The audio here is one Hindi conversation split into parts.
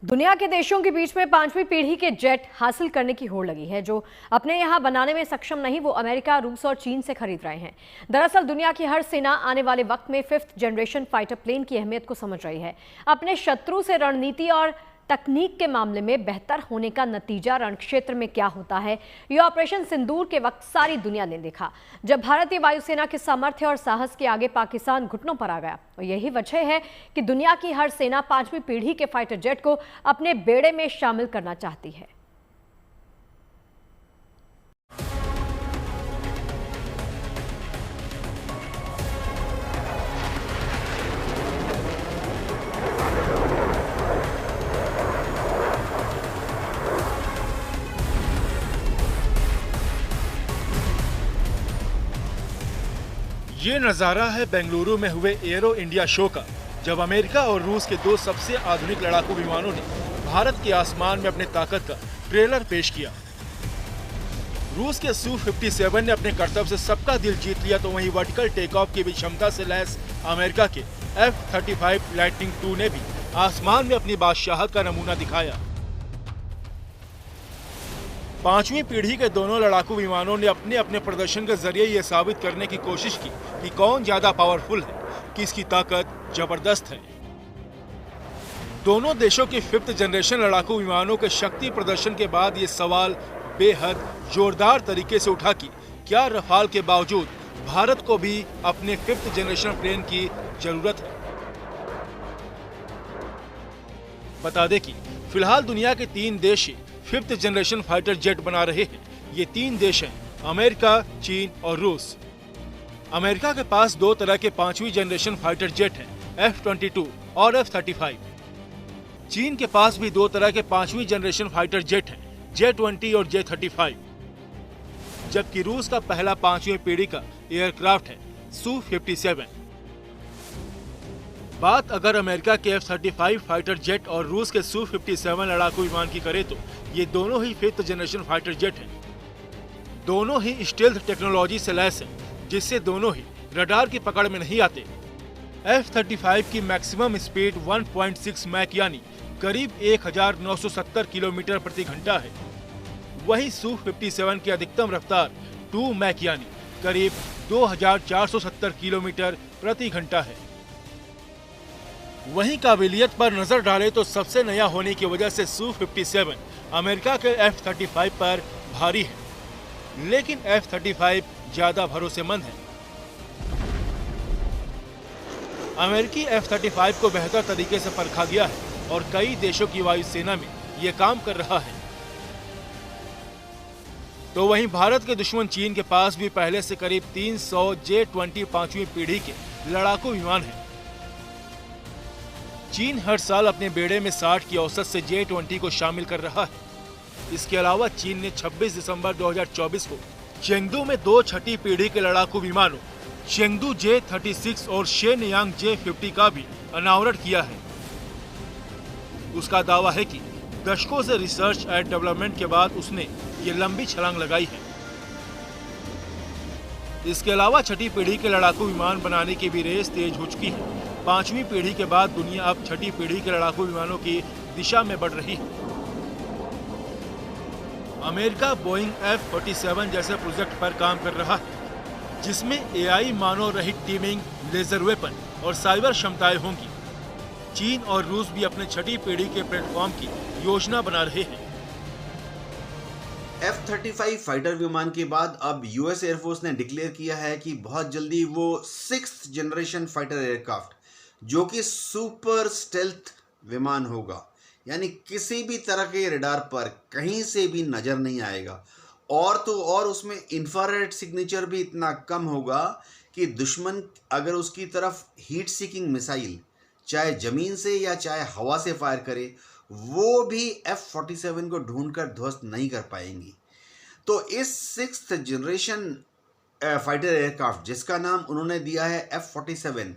दुनिया के देशों के बीच में पांचवी पीढ़ी के जेट हासिल करने की होड़ लगी है। जो अपने यहां बनाने में सक्षम नहीं, वो अमेरिका, रूस और चीन से खरीद रहे हैं। दरअसल दुनिया की हर सेना आने वाले वक्त में 5th जनरेशन फाइटर प्लेन की अहमियत को समझ रही है। अपने शत्रु से रणनीति और तकनीक के मामले में बेहतर होने का नतीजा रण क्षेत्र में क्या होता है, यह ऑपरेशन सिंदूर के वक्त सारी दुनिया ने देखा, जब भारतीय वायुसेना के सामर्थ्य और साहस के आगे पाकिस्तान घुटनों पर आ गया। और यही वजह है कि दुनिया की हर सेना पांचवी पीढ़ी के फाइटर जेट को अपने बेड़े में शामिल करना चाहती है। ये नज़ारा है बेंगलुरु में हुए एरो इंडिया शो का, जब अमेरिका और रूस के दो सबसे आधुनिक लड़ाकू विमानों ने भारत के आसमान में अपने ताकत का ट्रेलर पेश किया। रूस के Su-57 ने अपने करतब से सबका दिल जीत लिया, तो वहीं वर्टिकल टेक ऑफ की भी क्षमता से लैस अमेरिका के F-35 लाइटनिंग II ने भी आसमान में अपनी बादशाहत का नमूना दिखाया। पांचवी पीढ़ी के दोनों लड़ाकू विमानों ने अपने अपने प्रदर्शन के जरिए ये साबित करने की कोशिश की कि कौन ज्यादा पावरफुल है, किसकी ताकत जबरदस्त है। दोनों देशों के 5th जनरेशन लड़ाकू विमानों के शक्ति प्रदर्शन के बाद ये सवाल बेहद जोरदार तरीके से उठा कि क्या रफाल के बावजूद भारत को भी अपने 5th जनरेशन प्लेन की जरूरत है। बता दें कि फिलहाल दुनिया के 3 देश 5th जनरेशन फाइटर जेट बना रहे हैं। ये 3 देश हैं, अमेरिका, चीन और रूस। अमेरिका के पास 2 तरह के 5वीं जनरेशन फाइटर जेट हैं, F-22 और F-35। चीन के पास भी 2 तरह के 5वीं जनरेशन फाइटर जेट हैं, J-20 और J-35। जबकि रूस का पहला 5वीं पीढ़ी का एयरक्राफ्ट है Su-57। बात अगर अमेरिका के F-35 फाइटर जेट और रूस के Su-57 लड़ाकू विमान की करें, तो ये दोनों ही 5th जनरेशन फाइटर जेट हैं। दोनों ही स्टेल्थ टेक्नोलॉजी से लैस हैं, जिससे दोनों ही रडार की पकड़ में नहीं आते। F-35 की मैक्सिमम स्पीड 1.6 मैक यानी करीब 1970 किलोमीटर प्रति घंटा है। वहीं Su-57 की अधिकतम रफ्तार 2 मैक यानी करीब 2470 किलोमीटर प्रति घंटा है। वहीं काबिलियत पर नजर डालें तो सबसे नया होने की वजह से Su-57 अमेरिका के F-35 पर भारी है, लेकिन F-35 ज्यादा भरोसेमंद है। अमेरिकी F-35 को बेहतर तरीके से परखा गया है और कई देशों की वायुसेना में ये काम कर रहा है। तो वहीं भारत के दुश्मन चीन के पास भी पहले से करीब 300 J-20 5वीं पीढ़ी के लड़ाकू विमान हैं। चीन हर साल अपने बेड़े में 60 की औसत से J-20 को शामिल कर रहा है। इसके अलावा चीन ने 26 दिसंबर 2024 को चेंगडू में 2 छठी पीढ़ी के लड़ाकू विमानों चेंगडू J-36 और शेनयांग J-50 का भी अनावरण किया है। उसका दावा है कि दशकों से रिसर्च एंड डेवलपमेंट के बाद उसने ये लंबी छलांग लगाई है। इसके अलावा छठी पीढ़ी के लड़ाकू विमान बनाने की भी रेस तेज हो चुकी है। 5वीं पीढ़ी के बाद दुनिया अब छठी पीढ़ी के लड़ाकू विमानों की दिशा में बढ़ रही है। अमेरिका बोइंग F-47 जैसे प्रोजेक्ट पर काम कर रहा है, जिसमें AI मानव रहित टीमिंग, लेजर वेपन और साइबर क्षमताएं होंगी। चीन और रूस भी अपने छठी पीढ़ी के प्लेटफॉर्म की योजना बना रहे हैं। F-35 फाइटर विमान के बाद अब US एयरफोर्स ने डिक्लेयर किया है कि बहुत जल्दी वो 6th जनरेशन फाइटर एयरक्राफ्ट, जो कि सुपर स्टेल्थ विमान होगा, यानी किसी भी तरह के रडार पर कहीं से भी नजर नहीं आएगा। और तो और उसमें इंफ्रारेड सिग्नेचर भी इतना कम होगा कि दुश्मन अगर उसकी तरफ हीट सीकिंग मिसाइल चाहे जमीन से या चाहे हवा से फायर करे, वो भी F-47 को ढूंढकर ध्वस्त नहीं कर पाएंगी। तो इस 6th जनरेशन फाइटर एयरक्राफ्ट, जिसका नाम उन्होंने दिया है F-47,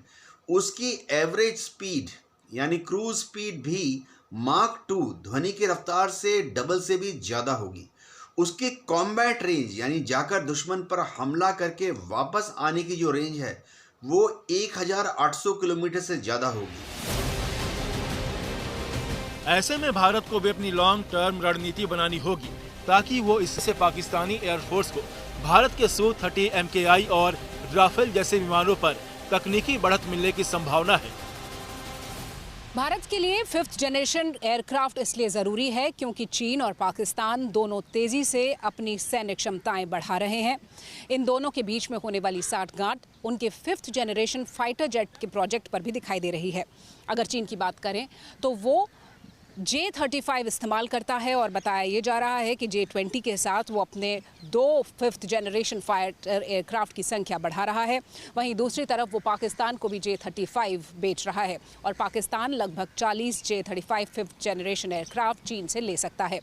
उसकी एवरेज स्पीड यानी क्रूज स्पीड भी मार्क 2 ध्वनि की रफ्तार से डबल से भी ज्यादा होगी। उसकी कॉम्बैट रेंज यानी जाकर दुश्मन पर हमला करके वापस आने की जो रेंज है, वो 1800 किलोमीटर से ज्यादा होगी। ऐसे में भारत को भी अपनी लॉन्ग टर्म रणनीति बनानी होगी ताकि वो इससे पाकिस्तानी एयरफोर्स को भारत के Su-30 MKI और राफेल जैसे विमानों पर तकनीकी बढ़त मिलने की संभावना है। भारत के लिए 5th जनरेशन एयरक्राफ्ट इसलिए जरूरी है क्योंकि चीन और पाकिस्तान दोनों तेजी से अपनी सैन्य क्षमताएं बढ़ा रहे हैं। इन दोनों के बीच में होने वाली साठगांठ उनके 5th जनरेशन फाइटर जेट के प्रोजेक्ट पर भी दिखाई दे रही है। अगर चीन की बात करें तो वो J-35 इस्तेमाल करता है और बताया ये जा रहा है कि J-20 के साथ वो अपने 2 5th जनरेशन फाइटर एयरक्राफ्ट की संख्या बढ़ा रहा है। वहीं दूसरी तरफ वो पाकिस्तान को भी J-35 बेच रहा है और पाकिस्तान लगभग 40 J-35 5th जनरेशन एयरक्राफ्ट चीन से ले सकता है।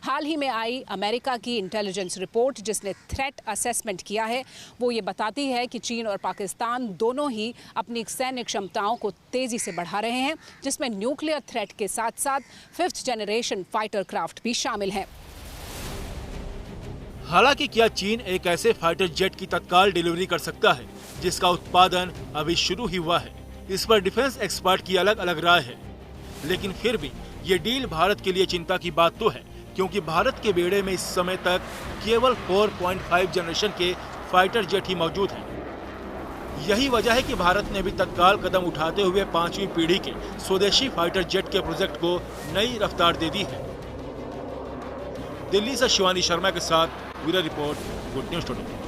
हाल ही में आई अमेरिका की इंटेलिजेंस रिपोर्ट जिसने थ्रेट असेसमेंट किया है, वो ये बताती है कि चीन और पाकिस्तान दोनों ही अपनी सैन्य क्षमताओं को तेजी से बढ़ा रहे हैं, जिसमें न्यूक्लियर थ्रेट के साथ साथ 5th जनरेशन फाइटर क्राफ्ट भी शामिल हैं। हालांकि क्या चीन एक ऐसे फाइटर जेट की तत्काल डिलीवरी कर सकता है जिसका उत्पादन अभी शुरू ही हुआ है? इस पर डिफेंस एक्सपर्ट की अलग अलग राय है, लेकिन फिर भी ये डील भारत के लिए चिंता की बात तो है, क्योंकि भारत के बेड़े में इस समय तक केवल 4.5 जनरेशन के फाइटर जेट ही मौजूद हैं। यही वजह है कि भारत ने भी तत्काल कदम उठाते हुए 5वीं पीढ़ी के स्वदेशी फाइटर जेट के प्रोजेक्ट को नई रफ्तार दे दी है। दिल्ली से शिवानी शर्मा के साथ bureau report, good news today.